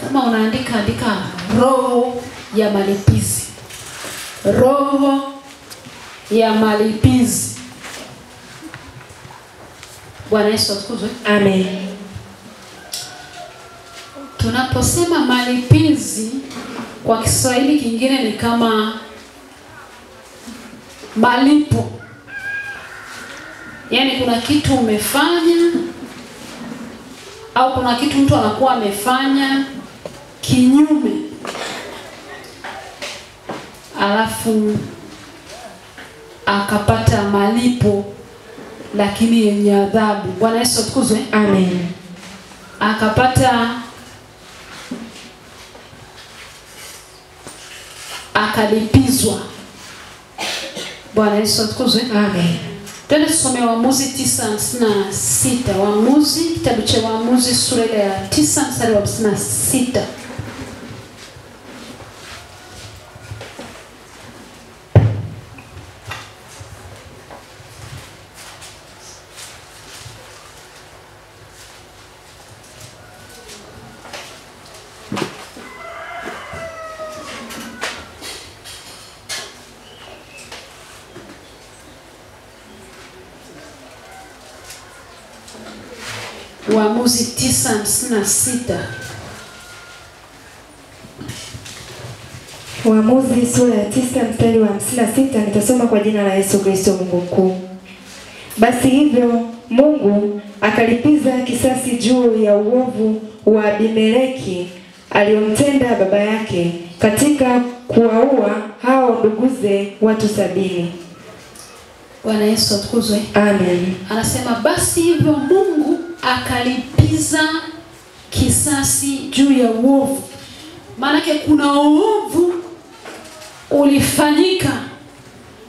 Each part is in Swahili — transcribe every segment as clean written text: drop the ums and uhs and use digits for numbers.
Kama unaandika andika roho ya malipizi. Roho ya malipizi. Bwana Yesu atukuzwe. Amen. Tunaposema malipizi kwa Kiswahili kingine ni kama malipo. Yaani kuna kitu umefanya au kuna kitu mtu anakuwa amefanya kinyume, alafu akapata malipo lakini yenye adhabu. Bwana Yesu atukuzwe. Amen. Akalipizwa. Bwana Yesu atukuzwe. Amen. Tena tusome Waamuzi 9:56. Waamuzi, kitabu cha Waamuzi sura ya 9 mstari wa 56. Waamuzi 9:56. Waamuzi sura ya 9 mstari wa 56. Nitasoma kwa jina la Yesu Kristo Mungu mkuu. Basi hivyo Mungu akalipiza kisasi juu ya uovu wa Abimeleki aliyomtenda baba yake katika kuwaua hao nduguze watu 70. Bwana Yesu atukuzwe. Amen. Anasema basi hivyo Mungu akalipiza kisasi juu ya uovu. Maana kuna uovu ulifanyika,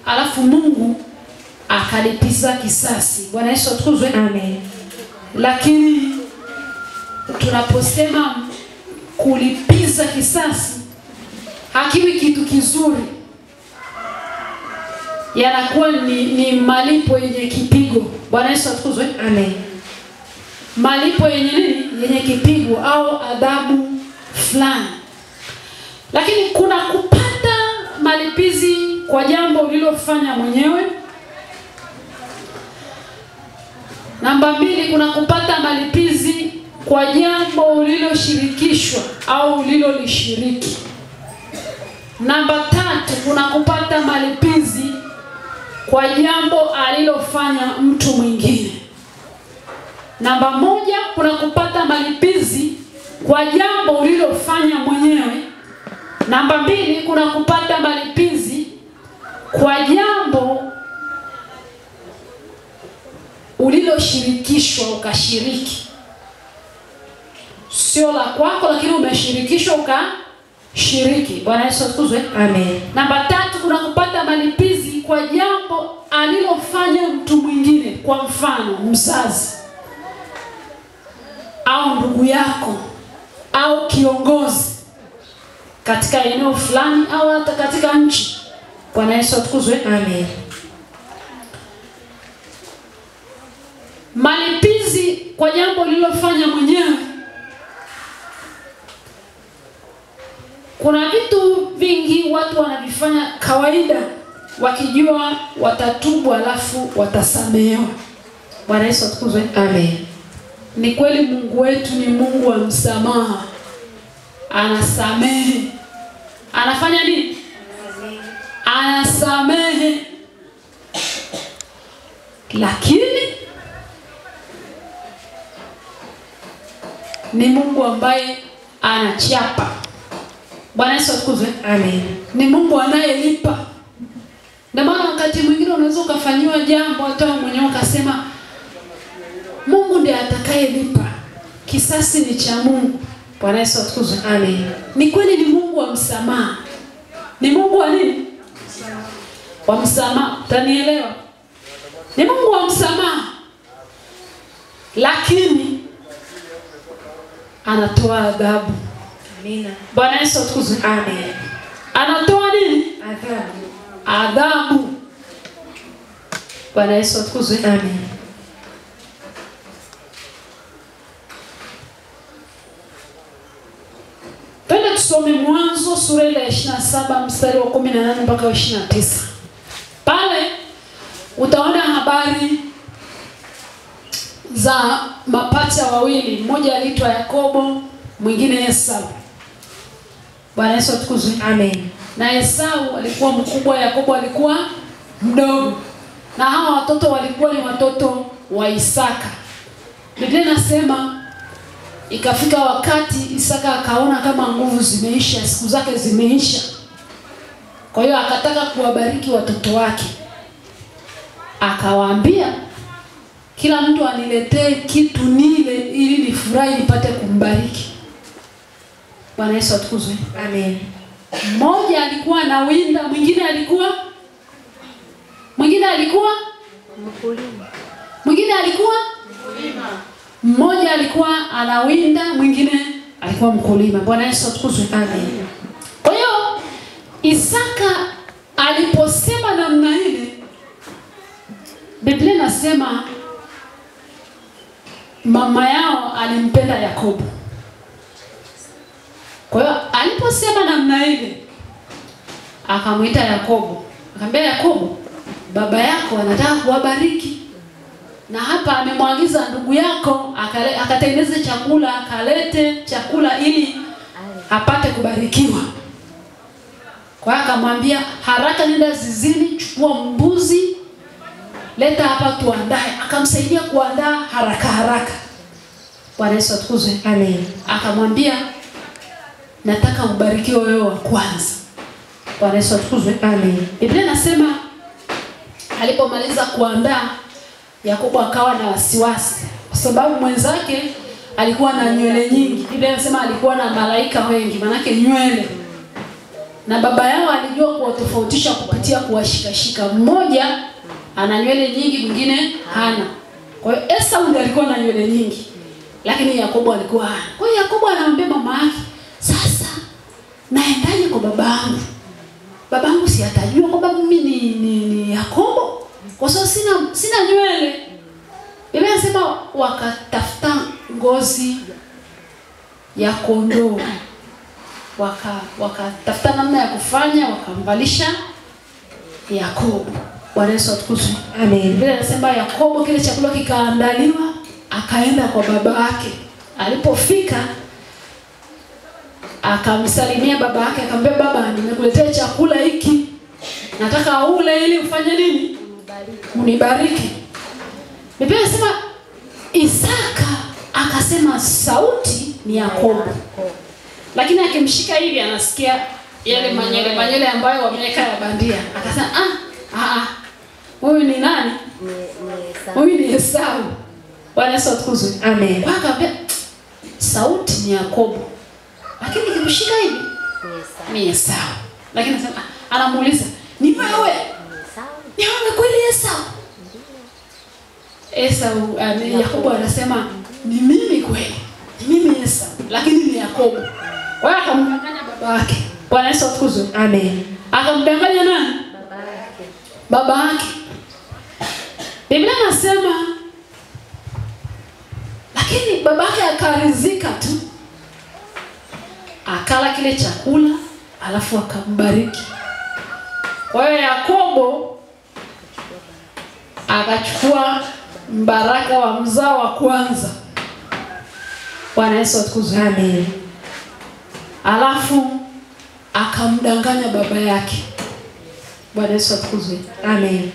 alafu Mungu akalipiza kisasi. Bwana Yesu atukuzwe. Amen. Lakini tunaposema kulipiza kisasi, hakiwi kitu kizuri. Yanakuwa ni malipo yenye kipigo. Bwana Yesu atukuzwe. Amen. Malipo yenye nini? Yenye kipigo au adhabu fulani. Lakini kuna kupata malipizi kwa jambo ulilofanya mwenyewe. Namba 2, kuna kupata malipizi kwa jambo uliloshirikishwa au ulilolishiriki. Namba 3, kuna kupata malipizi kwa jambo alilofanya mtu mwingine. Namba 1, kuna kupata malipizi kwa jambo ulilofanya mwenyewe. Namba 2, kuna kupata malipizi kwa jambo uliloshirikishwa ukashiriki. Sio la kwako lakini umeshirikishwa ukashiriki. Bwana Yesu atukuzwe. Amen. Namba 3, kuna kupata malipizi kwa jambo alilofanya mtu mwingine, kwa mfano mzazi au ndugu yako au kiongozi katika eneo fulani au hata katika nchi. Bwana Yesu atukuzwe. Amen. Malipizi kwa jambo lililofanya mwenyewe. Kuna vitu vingi watu wanavifanya kawaida wakijua watatubu alafu watasamehewa. Bwana Yesu atukuzwe. Amen. Ni kweli Mungu wetu ni Mungu wa msamaha. Anasamehe. Anafanya nini? Anasamehe. Lakini ni Mungu ambaye anachapa. Bwana Yesu atukuzwe. Amen. Ni Mungu anayelipa. Ndio maana wakati mwingine unaweza ukafanywa jambo hata mwenyewe ukasema Mungu ndiye atakayelipa. Kisasi ni cha Mungu. Bwana Yesu atukuzwe. Amen. Ni kweli ni Mungu wa msamaha. Ni Mungu wa nini? Wa msamaha. Utanielewa? Ni Mungu wa msamaha. Lakini anatoa adhabu. Amina. Bwana Yesu atukuzwe. Amen. Anatoa nini? Adhabu. Adhabu. Bwana Yesu atukuzwe. Amen. tusome Mwanzo sura ile ya 27 mstari wa 18 mpaka 29. Pale utaona habari za mapacha wawili, mmoja aliitwa Yakobo, mwingine Esau. Bwana Yesu atukuzwe. Amen. Na Esau alikuwa mkubwa, Yakobo alikuwa mdogo. Na hawa watoto walikuwa ni watoto wa Isaka. Biblia inasema ikafika wakati Isaka akaona kama nguvu zimeisha, siku zake zimeisha. Kwa hiyo akataka kuwabariki watoto wake. Akawaambia, kila mtu aniletee kitu nile ili nifurahi nipate kumbariki. Bwana Yesu atukuzwe. Amen. Mmoja alikuwa anawinda, mwingine alikuwa mkulima. Mmoja alikuwa anawinda, mwingine alikuwa mkulima. Bwana Yesu atukuzwe. Amen. Kwa hiyo Isaka aliposema namna ile, Biblia inasema mama yao alimpenda Yakobo. Kwa hiyo aliposema namna ile, akamuita Yakobo. Akamwambia Yakobo, baba yako anataka kuwabariki. Na hapa amemwagiza ndugu yako akatengeneze chakula, akalete chakula ili apate kubarikiwa. Kwa hiyo akamwambia, haraka nenda zizini, chukua mbuzi, leta hapa tuandae. Akamsaidia kuandaa haraka. Bwana Yesu atukuzwe. Amen. Akamwambia, nataka ubarikiwe wewe wa kwanza. Bwana Yesu atukuzwe. Amen. Biblia inasema alipomaliza kuandaa, Yakobo akawa na wasiwasi kwa sababu mwenzake alikuwa na nywele nyingi. Biblia inasema alikuwa na malaika wengi, manake nywele. Na baba yao alijua kuwatofautisha kupitia kuwashikashika. Mmoja ana nywele nyingi, mwingine hana. Kwa hiyo Esau ndiye alikuwa na nywele nyingi, lakini Yakobo alikuwa hana. Kwa hiyo Yakobo anamwambia mama yake, sasa naendaje kwa babangu? Babangu si atajua kwamba mimi ni Yakobo kwa sababu sina nywele. Biblia inasema wakatafuta ngozi ya kondoo. Wakatafuta namna ya kufanya, wakamvalisha Yakobo. Bwana Yesu atukuzwe. Amen. Biblia inasema Yakobo kile chakula kikaandaliwa, akaenda kwa baba yake. Alipofika akamsalimia baba yake, akamwambia, baba, nimekuletea chakula hiki. Nataka ule ili ufanye nini? Unibariki. Biblia inasema Isaka akasema sauti ni Yakobo. Lakini akimshika hivi anasikia yale manyele ambayo wameweka ya bandia. Akasema huyu ni nani? Huyu ni Esau. Bwana Yesu atukuzwe. Amen. Akamwambia sauti ni Yakobo. Lakini akimshika hivi ni Esau. Lakini anamuuliza, ni wewe? Ni wewe kweli Esau? Yakobo anasema, ni mimi kweli. Ni mimi Esau, lakini ni Yakobo. Kwa hiyo akamdanganya baba yake. Bwana Yesu atukuzwe. Amen. Akamdanganya nani? Baba yake. Biblia inasema lakini baba yake akaridhika tu. Akala kile chakula, alafu akambariki. Kwa hiyo Yakobo akachukua mbaraka wa mzao wa kwanza. Bwana Yesu atukuzwe. Amen. Alafu akamdanganya baba yake. Bwana Yesu atukuzwe. Amen.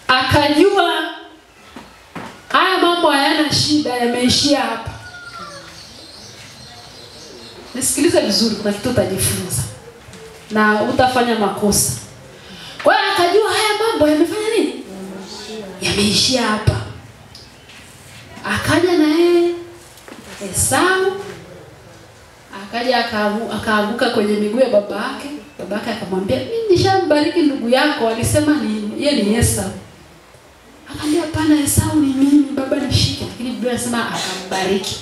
Akajua haya mambo hayana shida, yameishia hapa. Nisikilize vizuri, kuna kitu utajifunza na utafanya makosa. Kwa hiyo akajua haya mambo yamefanya nini? Yameishia hapa. Akaja na yeye Esau, akaja akaanguka kwenye miguu ya baba yake. Baba yake akamwambia, mimi nishambariki ndugu yako, alisema yeye ni Esau. Akamwambia, hapana, Esau ni mimi, baba nishike. Lakini Biblia inasema akambariki.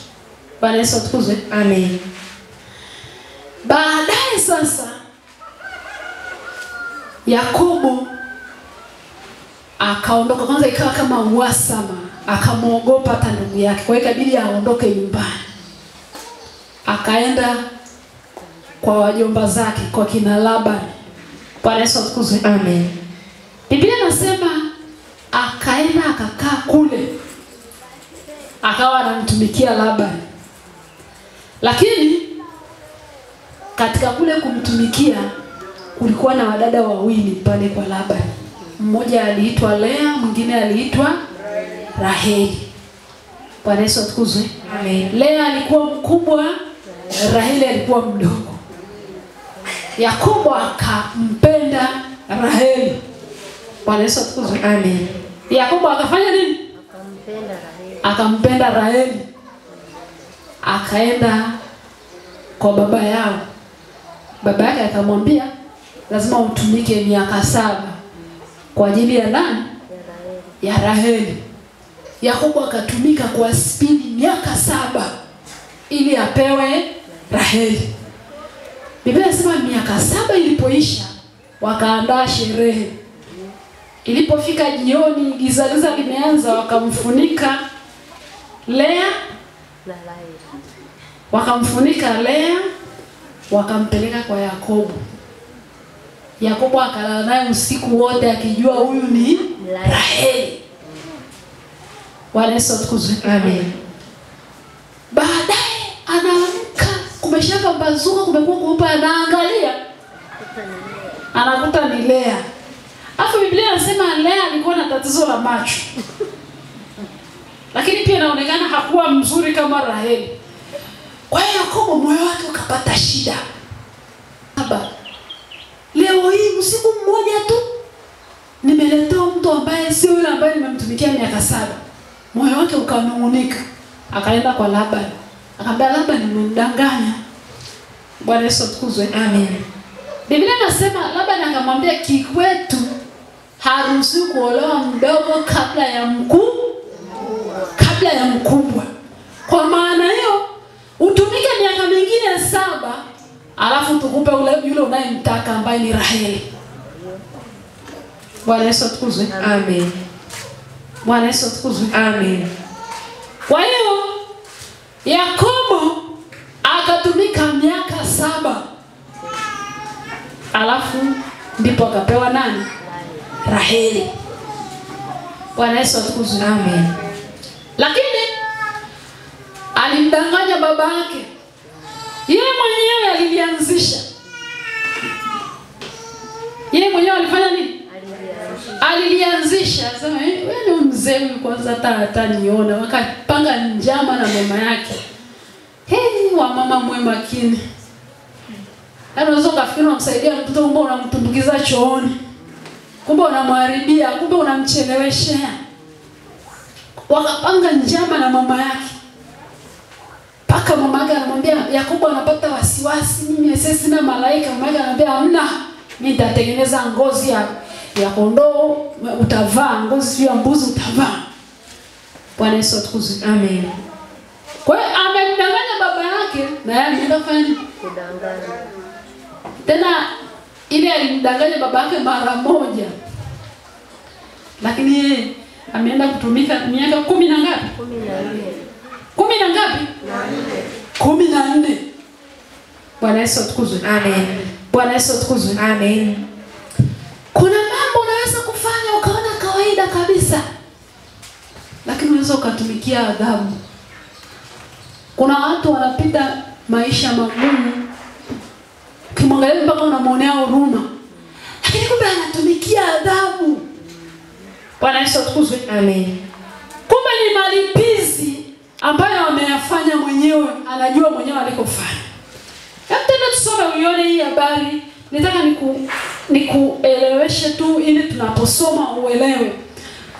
Bwana Yesu atukuzwe. Amen. Baadaye sasa Yakobo akaondoka. Kwanza ikawa kama uhasama, akamwogopa hata ndugu yake. Kwa hiyo ikabidi aondoke nyumbani. Akaenda kwa wajomba zake, kwa kina Labani. Bwana Yesu atukuzwe. Amen. Biblia inasema akaenda akakaa kule, akawa anamtumikia Labani. Lakini katika kule kumtumikia kulikuwa na wadada wawili pale kwa Labani. Mmoja aliitwa Lea, mwingine aliitwa Raheli. Bwana Yesu atukuzwe. Amen. Lea alikuwa mkubwa, Raheli alikuwa mdogo. Yakobo akampenda Raheli. Bwana Yesu atukuzwe. Amen. Yakobo akafanya nini? Akampenda Raheli. Akaenda kwa baba yao. Baba yake akamwambia lazima utumike miaka 7 kwa ajili ya nani? Ya Raheli. Yakobo akatumika kwa spidi miaka 7 ili apewe Raheli. Biblia inasema miaka 7 ilipoisha wakaandaa sherehe. Ilipofika jioni, giza limeanza, wakamfunika Lea, wakampeleka kwa Yakobo. Yakobo akalala naye usiku wote akijua huyu ni Raheli. Bwana Yesu atukuzwe. Amen. Baadaye anaamka, kumeshapambazuka, kumekuwa kuupa, anaangalia, anakuta ni Lea. Alafu Biblia inasema Lea alikuwa na tatizo la macho. Lakini pia inaonekana hakuwa mzuri kama Raheli. Kwa hiyo Yakobo moyo wake ukapata shida. Baba, leo hii usiku mmoja tu nimeletewa mtu ambaye sio yule ambaye nimemtumikia miaka 7. Moyo wake ukanungunika. Akaenda kwa Labani. Akamwambia Labani, nimemdanganya. Bwana Yesu atukuzwe. Amen. Biblia inasema Labani akamwambia kikwetu haruhusiwi kuolewa mdogo kabla ya mkubwa. Kwa maana hiyo utumike miaka mingine 7 alafu tukupe yule unayemtaka ambaye ni Raheli. Bwana Yesu atukuzwe. Amen. Bwana Yesu atukuzwe. Amen. Kwa hiyo Yakobo akatumika miaka 7 alafu ndipo akapewa nani? Raheli. Bwana Yesu atukuzwe. Amen. Lakini alimdanganya baba yake. Yeye mwenyewe alilianzisha. Yeye mwenyewe alifanya nini? Alilianzisha. Sema wewe ni mzee huyu, kwanza hata niona. Wakapanga njama na mama yake. Wa mama mwe makini. Unaweza kufikiri unamsaidia mtoto, kumbe unamtumbukiza chooni. Kumbe unamharibia, kumbe unamcheleweshea. Wakapanga njama na mama yake. Paka mama yake anamwambia Yakobo anapata wasiwasi, mimi sina malaika. Mama yake anambia hamna, mimi nitatengeneza ngozi ya kondoo utavaa, ngozi ya mbuzi utavaa. Bwana Yesu atukuzwe. Amen. Kwa hiyo amemdanganya baba yake na yeye ameenda kufanya kudanganya. Tena ile alimdanganya baba yake mara moja. Lakini yeye ameenda kutumika miaka 10 na ngapi? 10 na ngapi? 14. Bwana Yesu atukuzwe. Amen. Bwana Yesu atukuzwe. Amen. Kuna mambo unaweza kufanya ukaona kawaida kabisa, lakini unaweza ukatumikia adhabu. Kuna watu wanapita maisha magumu, ukimwangalia mpaka unamuonea huruma, lakini kumbe anatumikia adhabu. Bwana Yesu atukuzwe. Amen. Kumbe ni malipizi ambayo ameyafanya mwenyewe, anajua mwenyewe alikofanya. Hebu tena tusome uione hii habari. Nataka nikueleweshe tu ili tunaposoma uelewe.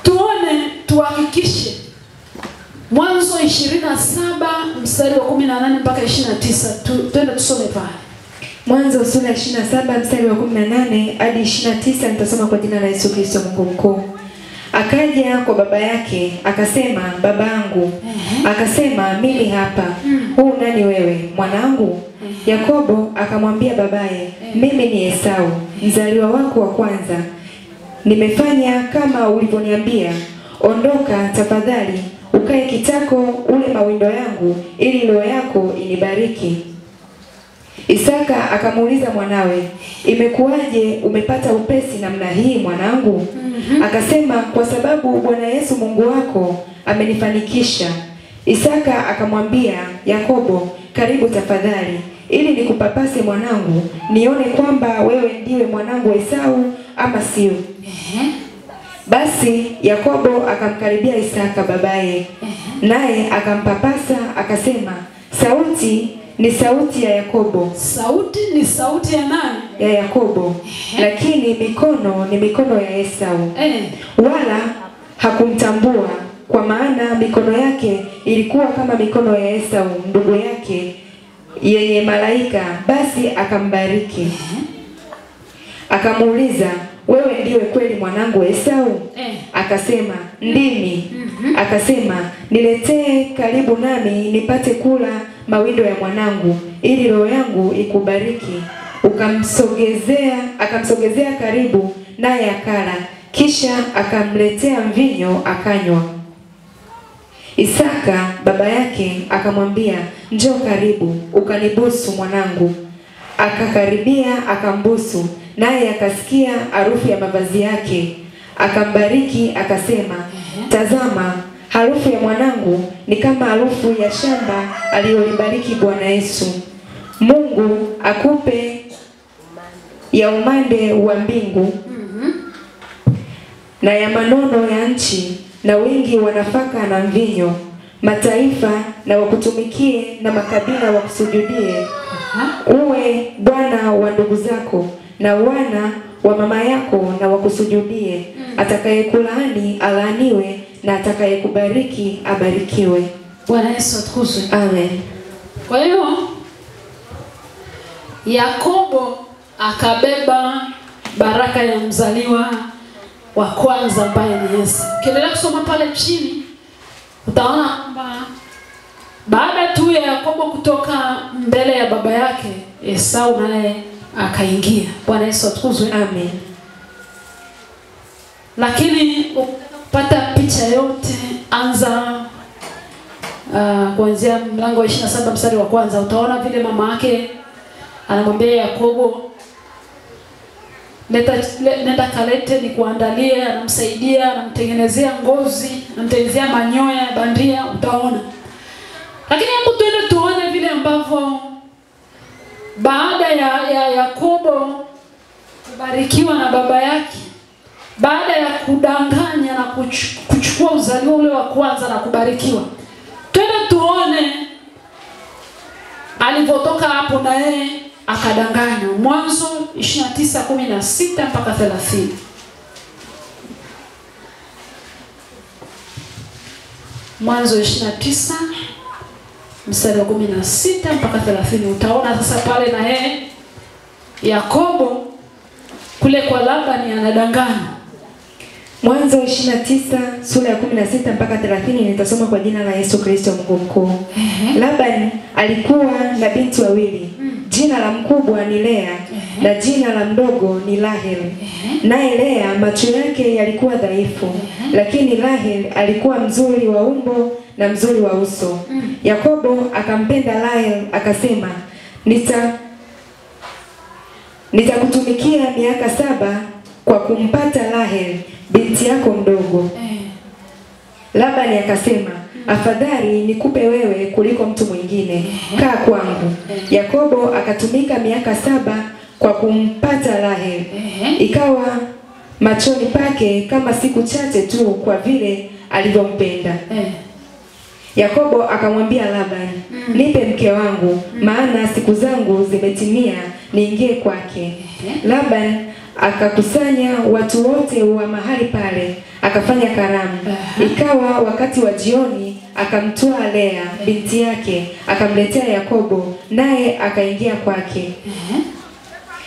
Tuone, tuhakikishe. Mwanzo 27 mstari wa 18 mpaka 29. Twende tusome pale. Mwanzo sura ya 27 mstari wa 18 hadi 29, nitasoma kwa jina la Yesu Kristo Mungu mkuu. Akaja kwa baba yake, akasema, babangu. Akasema, mimi hapa. Huu nani wewe, mwanangu? Yakobo akamwambia babaye, mimi ni Esau, mzaliwa wako wa kwanza. Nimefanya kama ulivyoniambia. Ondoka tafadhali, ukae kitako ule mawindo yangu, ili roho yako inibariki. Isaka akamuuliza mwanawe, imekuwaje umepata upesi namna hii mwanangu? Akasema, kwa sababu Bwana Yesu Mungu wako amenifanikisha. Isaka akamwambia Yakobo, karibu tafadhali, ili nikupapase mwanangu, nione kwamba wewe ndiwe mwanangu Esau ama sio. Basi Yakobo akamkaribia Isaka babaye, naye akampapasa, akasema, sauti ni sauti ya Yakobo. Sauti ni sauti ya nani? Ya Yakobo. Lakini mikono ni mikono ya Esau. Wala hakumtambua, kwa maana mikono yake ilikuwa kama mikono ya Esau ndugu yake yenye malaika. Basi akambariki. Akamuuliza, wewe ndiwe kweli mwanangu Esau? Akasema, ndimi. Akasema, niletee karibu nami nipate kula mawindo ya mwanangu, ili roho yangu ikubariki. Akamsogezea karibu, naye akala, kisha akamletea mvinyo akanywa. Isaka baba yake akamwambia, njoo karibu ukanibusu mwanangu. Akakaribia akambusu, naye akasikia harufu ya mavazi yake. Akambariki akasema, tazama, harufu ya mwanangu ni kama harufu ya shamba aliyolibariki Bwana Yesu. Mungu akupe ya umande wa mbingu na ya manono ya nchi na wingi wa nafaka na mvinyo. Mataifa na wakutumikie na makabila wakusujudie. Uwe bwana wa ndugu zako na wana wa mama yako na wakusujudie. Atakayekulaani alaaniwe, na atakayekubariki abarikiwe. Bwana Yesu atukuzwe. Amen. Kwa hiyo Yakobo akabeba baraka ya mzaliwa wa kwanza ambaye ni Yesu. Ukiendelea kusoma pale chini utaona kwamba baada tu ya Yakobo kutoka mbele ya baba yake, Esau naye akaingia. Bwana Yesu atukuzwe. Amen. Lakini ukipata picha yote anza kuanzia mlango wa 27 mstari wa kwanza, utaona vile mama yake anamwambia Yakobo, nenda kalete nikuandalie, anamsaidia, anamtengenezea ngozi, anamtengenezea manyoya ya bandia, utaona. Lakini hebu tuende tuone vile ambavyo baada ya Yakobo kubarikiwa na baba yake, baada ya kudanganya na kuchukua uzalio ule wa kwanza na kubarikiwa, twende tuone alivyotoka hapo na yeye akadanganya. Mwanzo 29:16 mpaka 30. Mwanzo 29 mstari wa 16 mpaka 30, utaona sasa pale na yeye Yakobo kule kwa Labani anadanganya. Mwanzo 29 sura ya 16 mpaka 30 nitasoma kwa jina la Yesu Kristo Mungu mkuu. Labani alikuwa na binti wawili. Jina la mkubwa ni Lea na jina la mdogo ni Rahel. Naye Lea macho yake yalikuwa dhaifu, lakini Rahel alikuwa mzuri wa umbo na mzuri wa uso. Yakobo akampenda Rahel, akasema, nitakutumikia miaka 7 kwa kumpata Rahel binti yako mdogo. Labani akasema, afadhali nikupe wewe kuliko mtu mwingine, kaa kwangu. Yakobo akatumika miaka 7 kwa kumpata Rahel. Ikawa machoni pake kama siku chache tu, kwa vile alivyompenda. Yakobo akamwambia Labani, nipe mke wangu, maana siku zangu zimetimia niingie kwake. Labani akakusanya watu wote wa mahali pale, akafanya karamu. Ikawa wakati wa jioni, akamtoa Lea binti yake, akamletea Yakobo, naye akaingia kwake.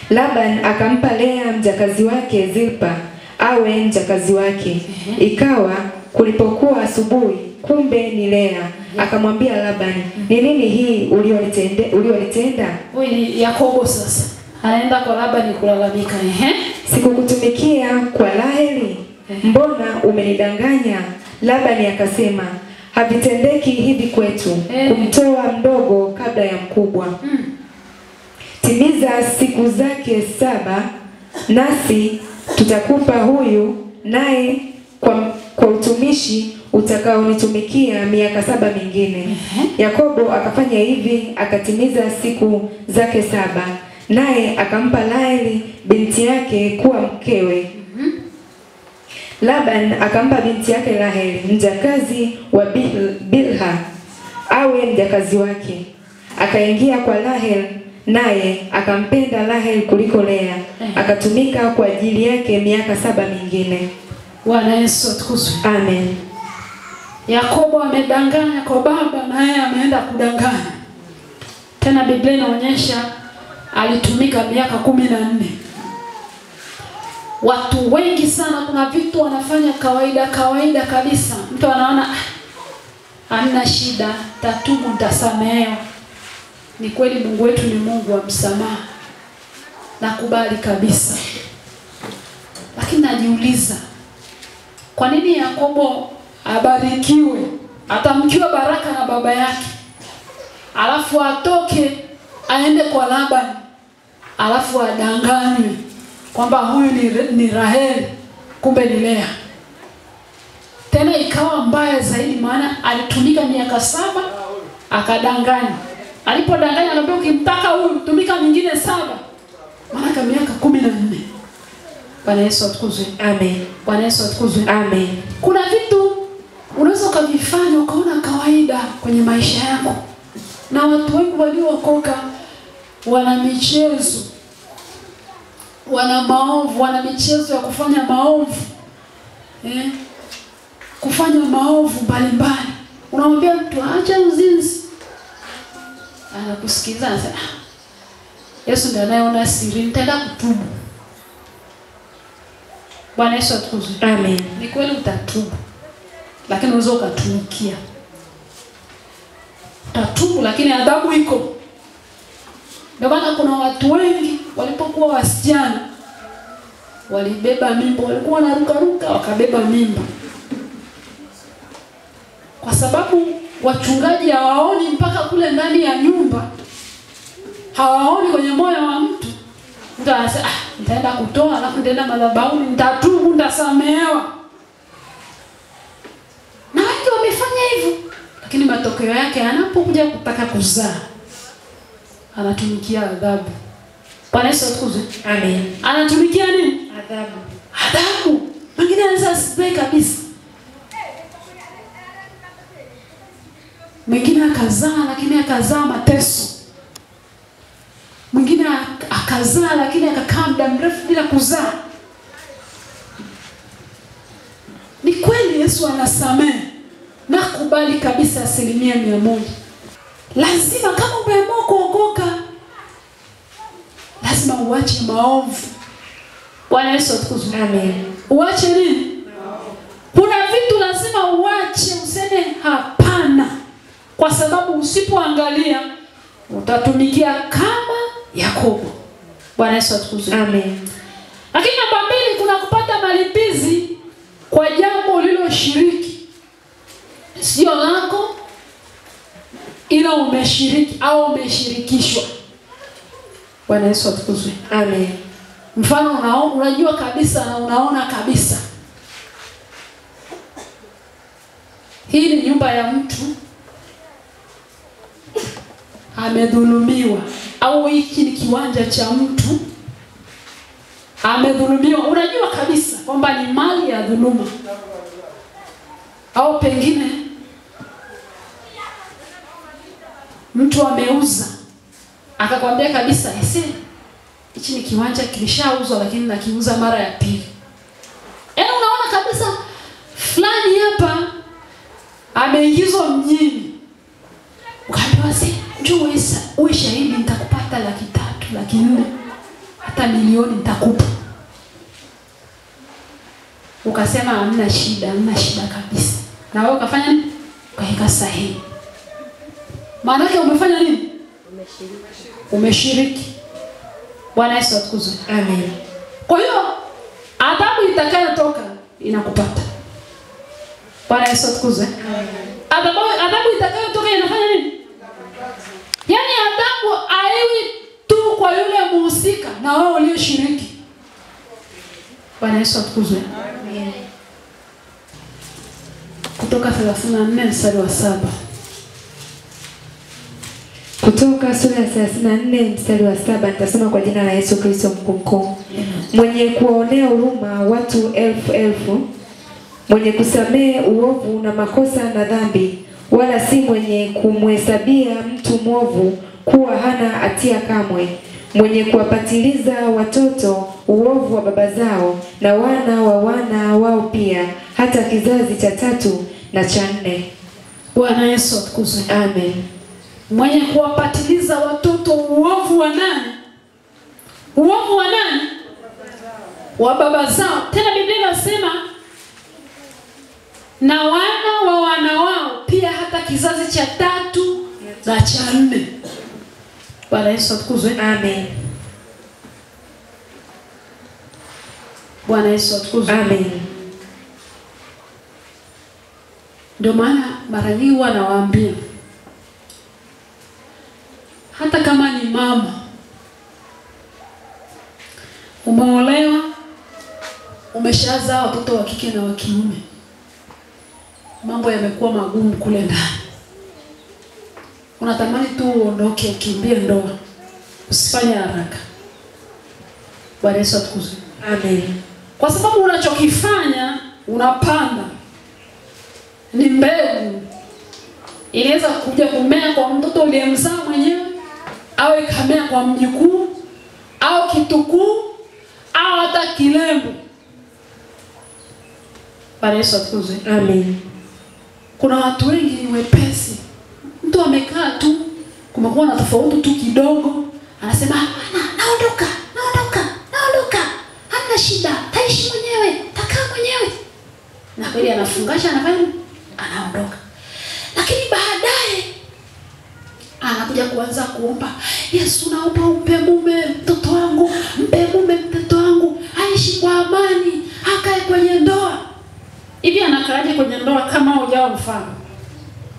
Labani akampa Lea mjakazi wake Zilpa awe mjakazi wake. Ikawa kulipokuwa asubuhi, kumbe ni Lea. Akamwambia Labani, ni nini hii ulionitenda? Huyu ni Yakobo sasa anaenda kwa Labani kulalamika. Sikukutumikia kwa Raheli? Mbona umenidanganya? Labani akasema, havitendeki hivi kwetu kumtoa mdogo kabla ya mkubwa. timiza siku zake 7, nasi tutakupa huyu, naye kwa utumishi utakaonitumikia miaka 7 mingine. Yakobo akafanya hivi, akatimiza siku zake 7, naye akampa Raheli binti yake kuwa mkewe. Laban akampa binti yake Raheli, mjakazi wa Bilha, awe mjakazi wake. Akaingia kwa Raheli, naye akampenda Raheli kuliko Lea, akatumika kwa ajili yake miaka 7 mingine. Bwana Yesu atukuzwe. Amen. Yakobo amedanganya kwa baba, na yeye ameenda kudanganya. Tena Biblia inaonyesha alitumika miaka 14. Watu wengi sana, kuna vitu wanafanya kawaida kabisa. Mtu anaona hamna shida, tatubu, nitasamehewa. Ni kweli Mungu wetu ni Mungu wa msamaha. Nakubali kabisa. Lakini najiuliza, kwa nini Yakobo abarikiwe, atamkiwa baraka na baba yake, alafu atoke aende kwa Laban, alafu adanganywe kwamba huyu ni Raheli, kumbe ni Lea? Tena ikawa mbaya zaidi, maana alitumika miaka 7 akadanganya. Alipodanganya anambia ukimtaka huyu tumika mingine 7, maana miaka 14. Bwana Yesu atukuzwe. Amen. Bwana Yesu atukuzwe. Amen. Kuna vitu unaweza kuvifanya ukaona kawaida kwenye maisha yako. Na watu wengi waliookoka wana michezo, wana maovu, wana michezo ya kufanya maovu. Kufanya maovu mbalimbali. Unamwambia mtu acha uzinzi, anakusikiliza, anasema Yesu ndiye anayeona siri, nitaenda kutubu. Bwana Yesu atukuzwe. Amen. Ni kweli utatubu, lakini unaweza ukatumikia. Utatubu lakini adhabu iko. Ndio maana kuna watu wengi walipokuwa wasichana walibeba mimba, walikuwa wanaruka wakabeba mimba. Kwa sababu wachungaji hawaoni mpaka kule ndani ya nyumba. Hawaoni kwenye moyo wa mtu. Mtu anasema nitaenda kutoa, alafu nitaenda madhabahuni, nitatubu, nitasamehewa. Na wengi wamefanya hivyo, lakini matokeo yake anapokuja kutaka kuzaa anatumikia adhabu. Bwana Yesu atukuzwe. Amen. Anatumikia nini? Adhabu. Adhabu. Mwingine anaweza asipe kabisa. Mwingine akazaa lakini akazaa mateso. Mwingine akazaa lakini akakaa muda mrefu bila kuzaa. Ni kweli Yesu anasamehe. Nakubali kabisa 100%. Lazima kama umeamua kuokoka, lazima uache maovu. Bwana Yesu atukuzwe. Amen. Uache nini? Kuna vitu lazima uache, useme hapana. Kwa sababu usipoangalia utatumikia kama Yakobo. Bwana Yesu atukuzwe. Amen. Lakini namba 2, kuna kupata malipizi kwa jambo uliloshiriki. Sio lako ila umeshiriki au umeshirikishwa. Bwana Yesu atukuzwe. Amen. Mfano unajua kabisa na unaona kabisa hii ni nyumba ya mtu amedhulumiwa, au hiki ni kiwanja cha mtu amedhulumiwa. Unajua kabisa kwamba ni mali ya dhuluma. Au pengine mtu ameuza, akakwambia kabisa hichi ni kiwanja kilishauzwa lakini nakiuza mara ya pili. Yaani unaona kabisa fulani hapa ameingizwa mjini. Ukaambiwa njoo uwe shahidi, nitakupata 300,000, 400,000, hata milioni nitakupa. Ukasema hamna shida kabisa. Na wewe ukafanya nini? Ukaweka sahihi. Maana yake umefanya nini? Umeshiriki. Bwana Yesu atukuzwe. Amen. Kwa hiyo adhabu itakayotoka inakupata. Bwana Yesu atukuzwe. Adhabu itakayotoka inafanya nini? Yaani adhabu haiwi tu kwa yule na wao walioshiriki. Bwana Yesu atukuzwe. Amen. Kutoka 34 mstari wa 7. Kutoka sura ya 34 mstari wa 7 nitasoma kwa jina la Yesu Kristo Mungu mkuu. Mwenye kuwaonea huruma watu elfu, mwenye kusamehe uovu na makosa na dhambi, wala si mwenye kumhesabia mtu mwovu kuwa hana hatia kamwe, mwenye kuwapatiliza watoto uovu wa baba zao na wana wa wana wao pia, hata kizazi cha 3 na cha 4. Bwana Yesu atukuzwe. Amen. Mwenye kuwapatiliza watoto uovu wa nani? Uovu wa nani? Wa baba zao. Tena Biblia inasema na wana wa wana wao pia, hata kizazi cha 3 na cha 4. Bwana Yesu atukuzwe. Amen. Bwana Yesu atukuzwe. Amen. Ndio maana mara nyingi wanawaambia hata kama ni mama umeolewa, umeshazaa watoto wa kike na wa kiume, mambo yamekuwa magumu kule ndani, unatamani tu uondoke ukimbie ndoa, usifanye haraka. Bwana Yesu atukuzwe. Amen. Kwa sababu unachokifanya unapanda ni mbegu, inaweza kuja kumea kwa mtoto uliyemzaa mwenyewe, au ikamea kwa mjukuu au kitukuu au hata kilembo. Bwana Yesu atukuzwe. Amen. Kuna watu wengi ni wepesi, mtu amekaa tu, kumekuwa na tofauti tu kidogo, anasema naondoka, hana shida, taishi mwenyewe, takaa mwenyewe, na kweli anafungasha, anafanya, anaondoka. Lakini baadaye anakuja kuanza kuomba, Yesu naomba umpe mume mtoto wangu, mpe mume mtoto wangu, aishi kwa amani, akae kwenye ndoa. Hivi anakaaje kwenye ndoa kama hujawa mfano?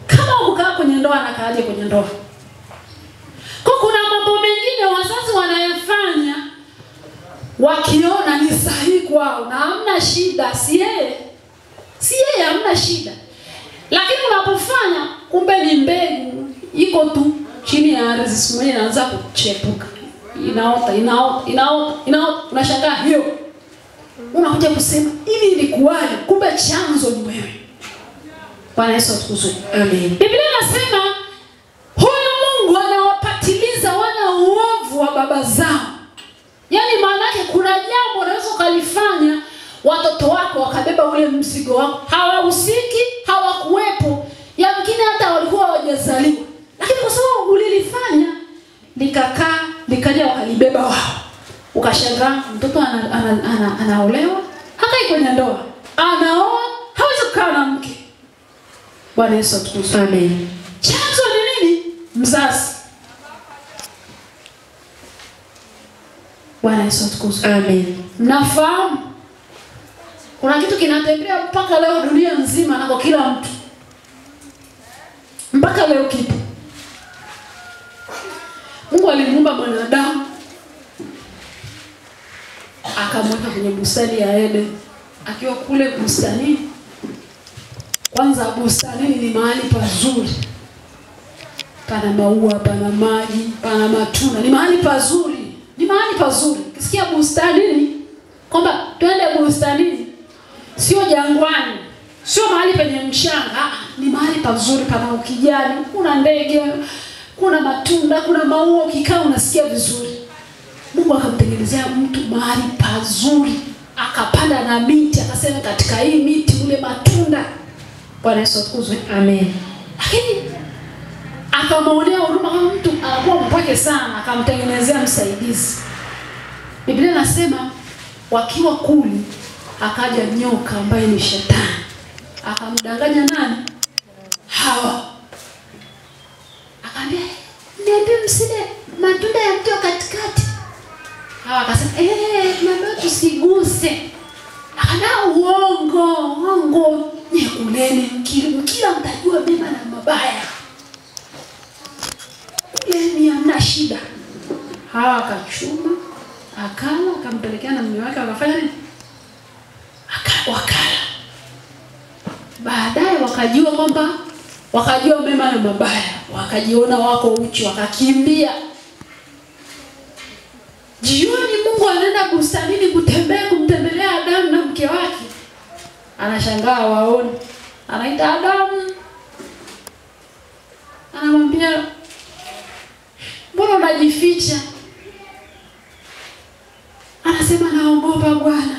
Kama ukaa kwenye ndoa anakaaje kwenye ndoa? Kwa kuna mambo mengine wazazi wanayofanya wakiona ni sahihi kwao na hamna shida, si yeye hamna shida. Lakini unapofanya kumbe ni mbegu iko tu chini ya ardhi, siku moja inaanza kuchepuka, inaota, unashangaa hiyo. Unakuja kusema hivi ilikuwaje? Kumbe chanzo ni wewe. Bwana Yesu atukuzwe. Amen. Biblia inasema huyu Mungu anawapatiliza wana uovu wa baba zao. Yaani maana yake kuna jambo unaweza kulifanya watoto wako wakabeba ule mzigo wako. Hawahusiki, hawakuwepo. Yamkini hata walikuwa hawajazaliwa. Lakini kwa sababu ulilifanya likakaa, likaja wakalibeba wao. Ukashangaa mtoto anaolewa, hakai kwenye ndoa. Anaoa, hawezi kukaa na mke. Bwana Yesu atukuzwe. Amen. Chanzo ni nini? Mzazi. Bwana Yesu atukuzwe. Amen. Mnafahamu kuna kitu kinatembea mpaka leo dunia nzima na kwa kila mtu. Mpaka leo kipo. Mungu alimuumba mwanadamu, akamweka kwenye bustani ya Eden. Akiwa kule bustanini, kwanza bustanini ni mahali pazuri. Pana maua, pana maji, pana matunda. Ni mahali pazuri. Ni mahali pazuri. Ukisikia bustanini, kwamba twende bustanini, sio jangwani, sio mahali penye mchanga, ni mahali pazuri, pana ukijani, kuna ndege, kuna matunda, kuna maua, ukikaa unasikia vizuri. Mungu akamtengenezea mtu mahali pazuri, akapanda na miti, akasema katika hii miti ule matunda. Bwana Yesu atukuzwe. Amen. Lakini akamwonea huruma kama mtu anakuwa mpake sana, akamtengenezea msaidizi. Biblia inasema wakiwa kuli, akaja nyoka ambaye ni shetani. Akamdanganya nani? Hawa. Akaambia, "Niambie msile matunda ya mti wa katikati." Hawa akasema, "Tunaambiwa tusiguse." Akana uongo. Nyekuleni mkila mtajua mema na mabaya. Kuleni hamna shida. Hawa akachuma, Akala, akampelekea na mume wake, wakafanya nini? Wakala. Baadaye wakajua kwamba wakajua mema na mabaya, wakajiona wako uchi, wakakimbia. Jioni Mungu anaenda bustanini kumtembelea Adamu na mke wake. Anashangaa waone. Anaita Adamu. Anamwambia, "Mbona unajificha?" Anasema, "Naogopa Bwana.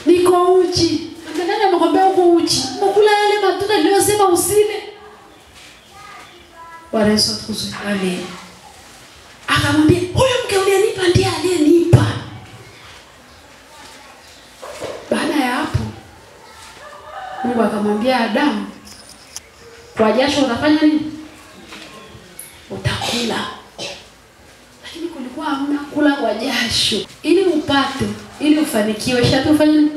Niko uchi." Nani amekwambia uko uchi? Umekula yale matunda niliyosema usile. Bwana Yesu atukuzwe. Amen. Akamwambia, "Huyo mke uliyenipa ndiye aliyenipa." Baada ya hapo Mungu akamwambia Adamu, "Kwa jasho utafanya nini? Utakula." Lakini kulikuwa hamna kula kwa jasho. Ili upate, ili ufanikiwe, sharti ufanye nini?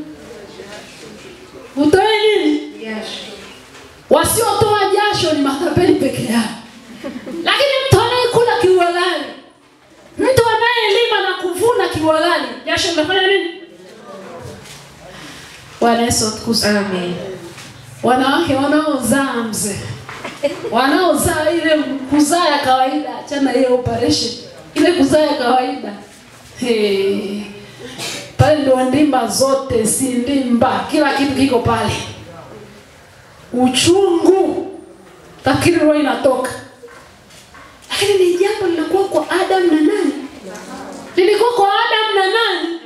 Utoe nini? Jasho. Wasiotoa jasho ni matapeli peke yao. Lakini mtu anayekula kiwalani, mtu anayelima na kuvuna kiwalani, jasho linafanya nini? Bwana Yesu atukuzwe. Amen. Wanawake wanaozaa mzee, wanaozaa ile kuzaa ya kawaida, achana ile operation, ile kuzaa ya kawaida. Pale ndio ndimba zote, si ndimba, kila kitu kiko pale. Uchungu, takiri roho inatoka. Lakini ni jambo lilikuwa kwa Adam na nani? Lilikuwa kwa Adam na nani?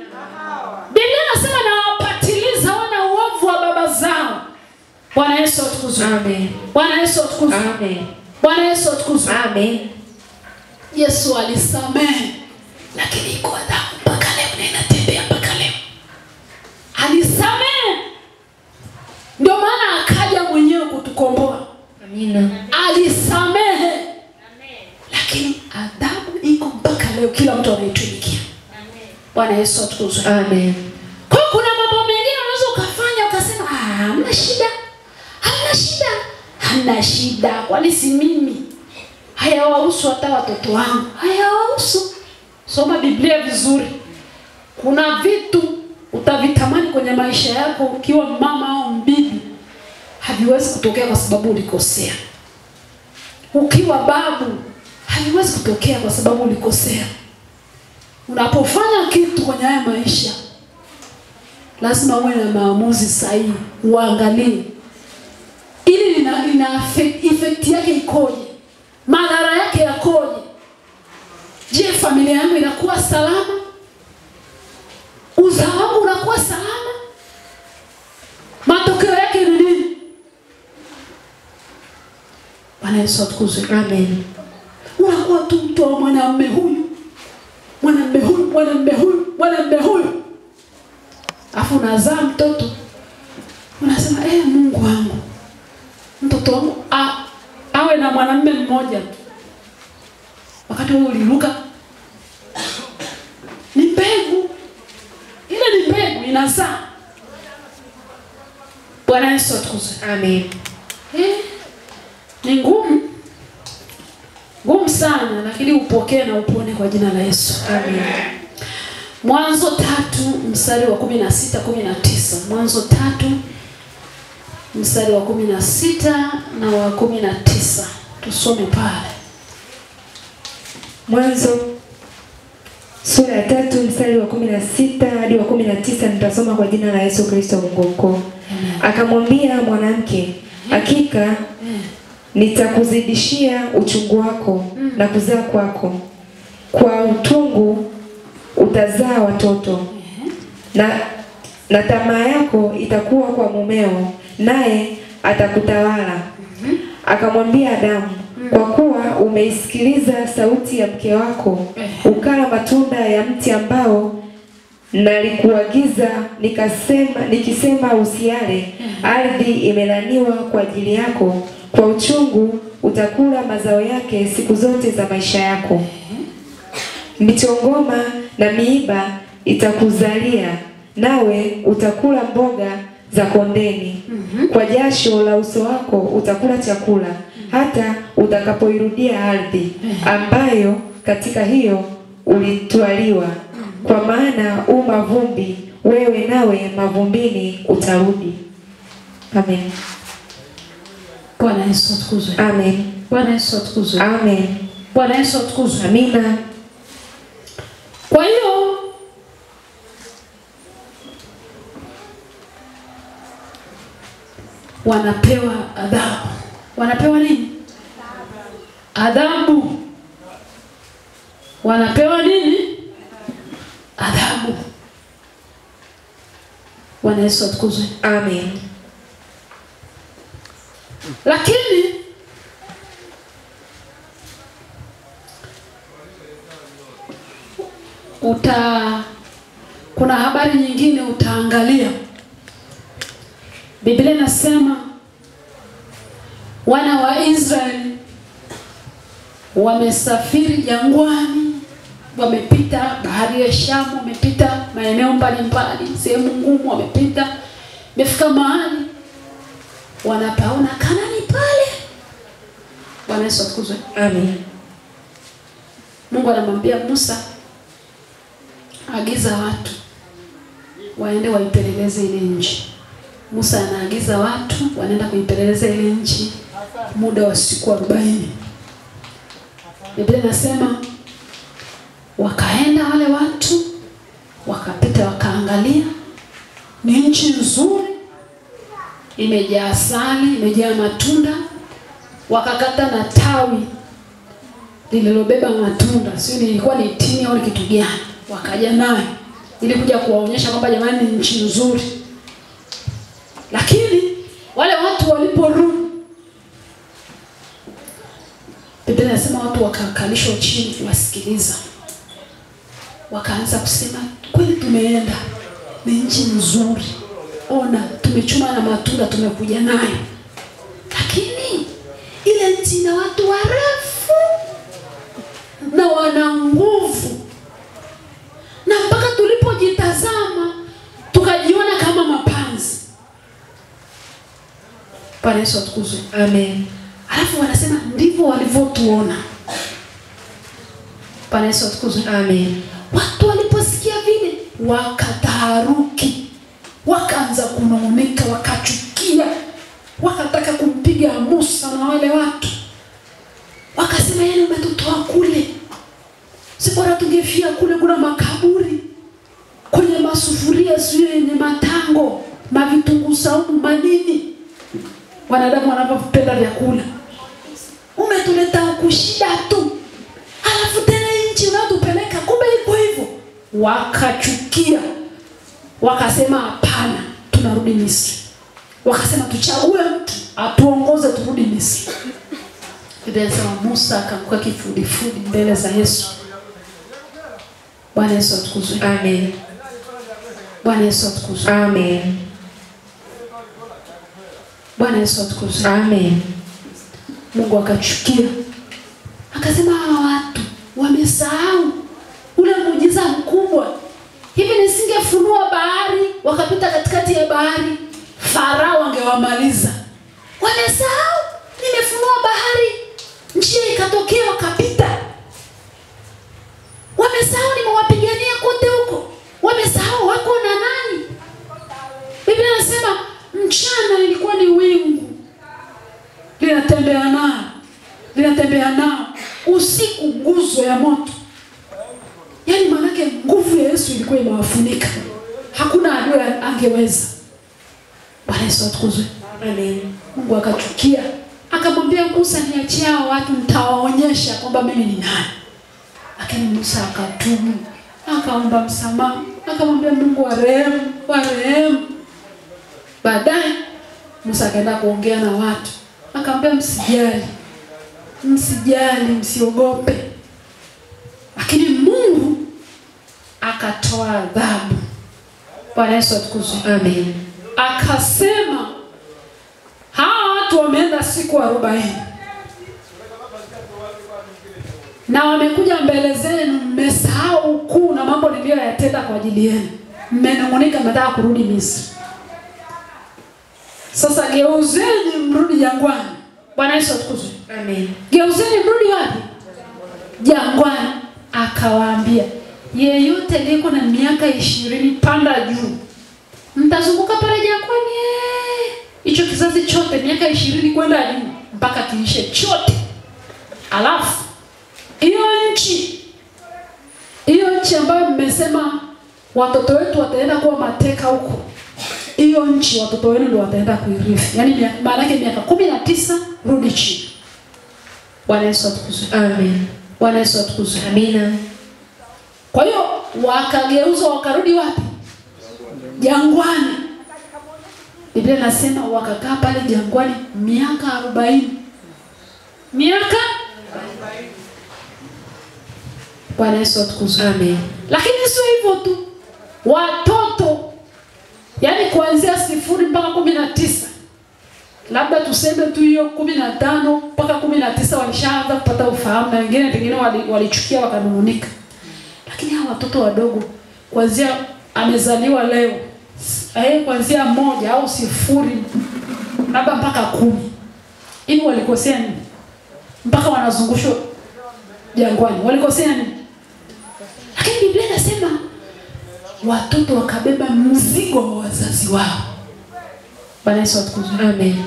Biblia inasema na wapatiliza wana uovu wa baba zao. Bwana Yesu atukuzwe. Amen. Bwana Yesu atukuzwe. Amen. Bwana Yesu atukuzwe. Amen. Yesu alisamehe, lakini iko adhabu mpaka leo na inatembea mpaka leo. Alisamehe. Ndio maana akaja mwenyewe kutukomboa. Amina. Alisamehe. Amen. Lakini adhabu iko mpaka leo, kila mtu anaitumikia. Amen. Bwana Yesu atukuzwe. Amen. Kwa kuna mambo mengine unaweza ukafanya ukasema, hamna shida. Hamna shida. Hamna shida. Kwani si mimi? Hayawahusu hata watoto wangu. Hayawahusu. Soma Biblia vizuri. Kuna vitu utavitamani kwenye maisha yako ukiwa mama au mbibi, haviwezi kutokea kwa sababu ulikosea. Ukiwa babu, haviwezi kutokea kwa sababu ulikosea. Unapofanya kitu kwenye haya maisha, lazima uwe na maamuzi sahihi, uangalie ili lina effect yake ikoje, madhara yake yakoje. Je, familia yangu inakuwa salama? Uzao wangu unakuwa salama? Matokeo yake ni nini? Bwana Yesu atukuzwe. Amen. Unakuwa tu mtu wa mwanamume huyu, mwanamume huyu, mwanamume huyu, mwanamume huyu. Afu unazaa mtoto. Unasema, Mungu wangu, mtoto wangu awe na mwanamume mmoja. Wakati wewe uliruka, ni mbegu. Ile ni mbegu inazaa. Bwana Yesu atukuzwe. Amen. Ni ngumu sana, lakini upokee na upone kwa jina la Yesu. Amen. Mwanzo 3 mstari wa 16-19. Mwanzo 3 mstari wa 16 na wa 19. Tusome pale. Mwanzo sura ya 3 mstari wa 16 hadi wa 19, nitasoma kwa jina la Yesu Kristo Mungu mkuu. Akamwambia mwanamke, hakika nitakuzidishia uchungu wako na kuzaa kwako. Kwa utungu utazaa watoto. Na tamaa yako itakuwa kwa mumeo, naye atakutawala. Akamwambia Adamu, kwa kuwa umeisikiliza sauti ya mke wako, ukala matunda ya mti ambao nalikuagiza nikisema usiale, ardhi imelaniwa kwa ajili yako, kwa uchungu utakula mazao yake siku zote za maisha yako. Michongoma na miiba itakuzalia, nawe utakula mboga za kondeni. Kwa jasho la uso wako utakula chakula, hata utakapoirudia ardhi, ambayo katika hiyo ulitwaliwa, kwa maana u mavumbi, wewe nawe mavumbini utarudi. Amen. Bwana Yesu atukuzwe. Amen. Bwana Yesu atukuzwe. Amen. Bwana Yesu atukuzwe. Amina. Kwa hiyo wanapewa adhabu. Wanapewa nini? Adhabu. Wanapewa nini? Adhabu. Bwana Yesu atukuzwe. Amen. Lakini kuna habari nyingine utaangalia. Biblia inasema wana wa Israeli wamesafiri jangwani, wamepita bahari ya Shamu, wamepita maeneo mbalimbali, sehemu ngumu, wamepita, wamefika mahali wanapaona Kanaani pale. Bwana Yesu atukuzwe. Amen. Mungu anamwambia Musa, agiza watu waende waipeleleze ile nchi. Musa anaagiza watu wanaenda kuipeleleza ile nchi muda wa siku 40. Biblia inasema wakaenda wale watu, wakapita, wakaangalia, ni nchi nzuri, imejaa asali, imejaa matunda. Wakakata na tawi lililobeba matunda, sio ilikuwa ni tini au kitu gani, wakaja naye ili kuja kuwaonyesha kwamba jamani ni nchi nzuri. Lakini wale watu waliporudi, Biblia inasema watu wakakalishwa chini wasikiliza. Wakaanza kusema, kweli tumeenda, ni nchi nzuri, ona tumechuma na matunda tumekuja nayo, lakini ile nchi ina watu warefu na wana nguvu, na mpaka tulipojitazama tukajiona kama mapanzi. Bwana Yesu atukuzwe. Amen. Alafu wanasema ndivyo walivyotuona. Bwana Yesu atukuzwe. Amen. Watu waliposikia vile wakataharuki, wakaanza kunung'unika, wakachukia, wakataka kumpiga Musa na wale watu. Wakasema yeye umetutoa kule, si bora tungefia kule, kuna makaburi kwenye masufuria sio yenye matango, mavitunguu saumu, manini. Wanadamu wanapopenda vyakula. Umetuleta kushida tu, alafu tena nchi unatupeleka kumbe iko hivyo. Wakachukia, wakasema hapana, tunarudi Misri. Wakasema tuchague mtu atuongoze turudi Misri. Biblia inasema Musa akaanguka kifudifudi mbele za Yesu. Bwana Yesu atukuzwe. Amen. Bwana Yesu atukuzwe. Amen. Bwana Yesu atukuzwe. Amen. Mungu akachukia, akasema hawa watu wamesahau ule muujiza mkubwa. Hivi nisingefunua bahari wakapita katikati ya bahari, Farao angewamaliza. Wamesahau nimefunua bahari, njia ikatokea wakapita. Wamesahau nimewapigania kote huko. Wamesahau wako na nani. Biblia inasema mchana ilikuwa ni wingu linatembea nao, usiku nguzo ya moto. Yaani manake nguvu ya Yesu ilikuwa imewafunika, hakuna adui angeweza. Bwana Yesu atukuzwe. Amen. Mungu akachukia, akamwambia Musa, niachie hao watu, nitawaonyesha kwamba mimi ni nani. Lakini Musa akatubu, akaomba msamaha, akamwambia Mungu warehemu. Baadaye Musa akaenda kuongea na watu, akamwambia msijali, msiogope. Lakini Mungu akatoa adhabu. Bwana Yesu atukuzwe. Amen. Akasema hawa watu wameenda siku 40 na wamekuja mbele zenu, mmesahau ukuu na mambo niliyoyatenda kwa ajili yenu. Mmenung'unika, mnataka kurudi Misri. Sasa geuzeni mrudi jangwani. Bwana Yesu atukuzwe. Amen. Geuzeni mrudi wapi? Jangwani. akawaambia, yeyote aliyeko na miaka 20 panda juu. Mtazunguka pale jangwani hicho kizazi chote miaka 20 kwenda juu mpaka kiishe chote. Alafu hiyo nchi ambayo mmesema watoto wetu wataenda kuwa mateka huko, hiyo nchi watoto wenu ndio wataenda kuirithi. Yaani maana yake miaka 19 rudi chini. Bwana Yesu atukuzwe. Amen. Bwana Yesu atukuzwe. Amina. Kwa hiyo wakageuzwa wakarudi wapi? Jangwani. Biblia inasema wakakaa pale jangwani miaka 40. Miaka 40. Bwana Yesu atukuzwe. Amen. Lakini sio hivyo tu. Watoto yani kuanzia 0 mpaka 19. Labda tuseme tu hiyo 15 mpaka 19 walishaanza kupata ufahamu na wengine pengine walichukia wakanungunika. Lakini hao watoto wadogo kuanzia amezaliwa leo, kuanzia 1 au 0 labda mpaka 10. Hivi walikosea nini? Mpaka wanazungushwa jangwani. Walikosea nini? Lakini Biblia inasema watoto wakabeba mzigo wa wazazi wao. Bwana Yesu atukuzwe. Amen.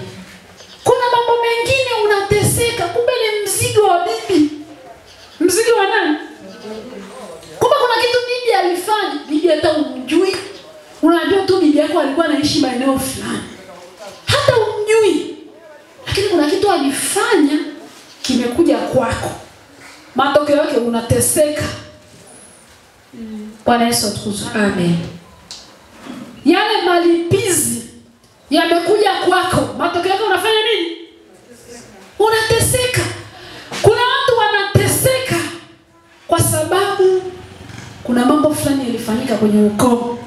Kuna mambo mengine unateseka, kumbe ni mzigo wa bibi. Mzigo wa nani? Kumbe kuna kitu bibi alifanya, bibi hata umjui. Unajua tu bibi yako alikuwa anaishi maeneo fulani. Hata umjui. Lakini kuna kitu alifanya kimekuja kwako. Matokeo yake unateseka. Bwana Yesu atukuzwe. Amen. Yale malipizi yamekuja kwako. Matokeo yake unafanya nini? Unateseka. Kuna watu wanateseka kwa sababu kuna mambo fulani yalifanyika kwenye ukoo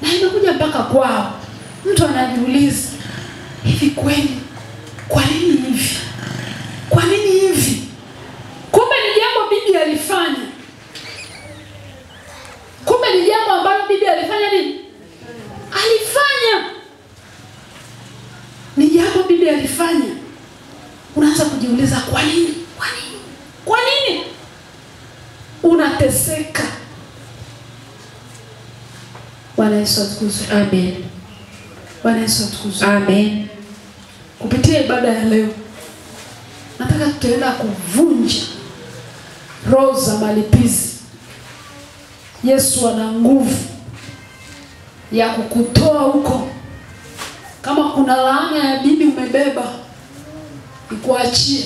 na imekuja mpaka kwao. Mtu anajiuliza, hivi kweli? Kwa nini hivi? Kwa nini hivi? Kumbe ni jambo bibi alifanya. Kumbe ni jambo ambalo bibi alifanya nini? Alifanya. Ni jambo bibi alifanya. Unaanza kujiuliza kwa nini? Kwa nini? Kwa nini? Unateseka. Bwana Yesu atukuzwe. Amen. Bwana Yesu atukuzwe. Amen. Kupitia ibada ya leo nataka tutaenda kuvunja roho za malipizi. Yesu ana nguvu ya kukutoa huko. Kama kuna laana ya bibi umebeba, ikuachie.